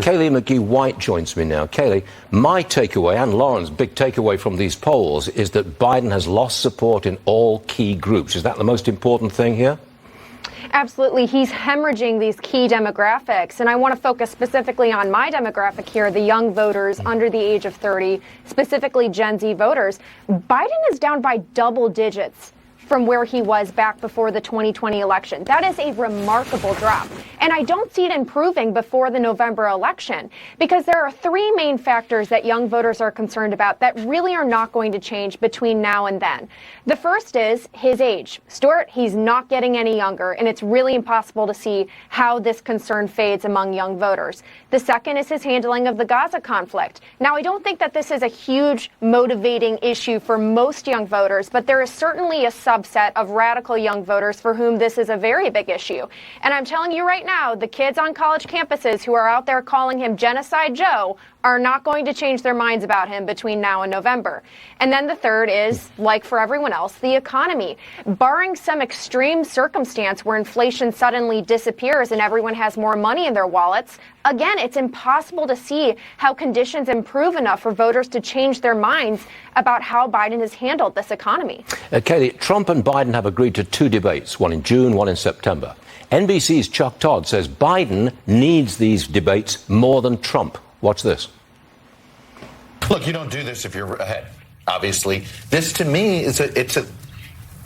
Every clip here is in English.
Kaylee McGhee White joins me now. Kaylee, my takeaway, and Lauren's big takeaway from these polls, is that Biden has lost support in all key groups. Is that the most important thing here? Absolutely. He's hemorrhaging these key demographics. And I want to focus specifically on my demographic here, the young voters under the age of 30, specifically Gen Z voters. Biden is down by double digits from where he was back before the 2020 election. That is a remarkable drop. And I don't see it improving before the November election, because there are three main factors that young voters are concerned about that really are not going to change between now and then. The first is his age. Stuart, he's not getting any younger, and it's really impossible to see how this concern fades among young voters. The second is his handling of the Gaza conflict. Now, I don't think that this is a huge motivating issue for most young voters, but there is certainly a subset of radical young voters for whom this is a very big issue. And I'm telling you right now, the kids on college campuses who are out there calling him Genocide Joe are not going to change their minds about him between now and November. And then the third is, like for everyone else, the economy. Barring some extreme circumstance where inflation suddenly disappears and everyone has more money in their wallets, again, it's impossible to see how conditions improve enough for voters to change their minds about how Biden has handled this economy. Kaylee, Trump and Biden have agreed to two debates, one in June, one in September. NBC's Chuck Todd says Biden needs these debates more than Trump. Watch this. Look, you don't do this if you're ahead. Obviously, this to me is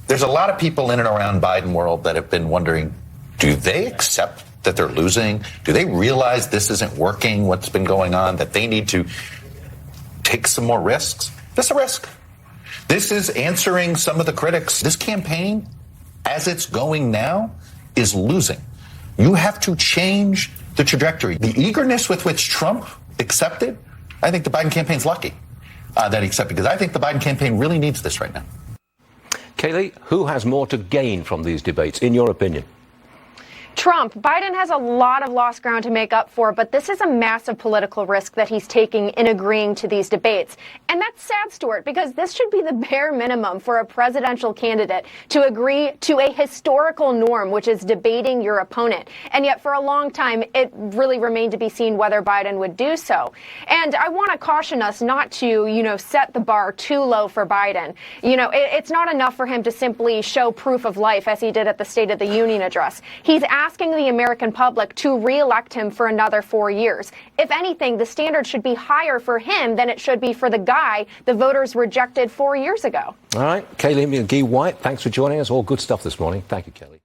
there's a lot of people in and around Biden world that have been wondering, do they accept that they're losing? Do they realize this isn't working, what's been going on, that they need to take some more risks? This is a risk. This is answering some of the critics. This campaign, as it's going now, is losing. You have to change the trajectory. The eagerness with which Trump accepted, I think the Biden campaign's lucky that he accepted, because I think the Biden campaign really needs this right now. Kaylee, who has more to gain from these debates, in your opinion? Trump. Biden has a lot of lost ground to make up for, but this is a massive political risk that he's taking in agreeing to these debates. And that's sad, Stuart, because this should be the bare minimum for a presidential candidate to agree to a historical norm, which is debating your opponent. And yet for a long time, it really remained to be seen whether Biden would do so. And I want to caution us not to, set the bar too low for Biden. It's not enough for him to simply show proof of life as he did at the State of the Union address. He's asking the American public to re-elect him for another 4 years. If anything, the standard should be higher for him than it should be for the guy the voters rejected 4 years ago. All right. Kaylee McGhee White, thanks for joining us. All good stuff this morning. Thank you, Kelly.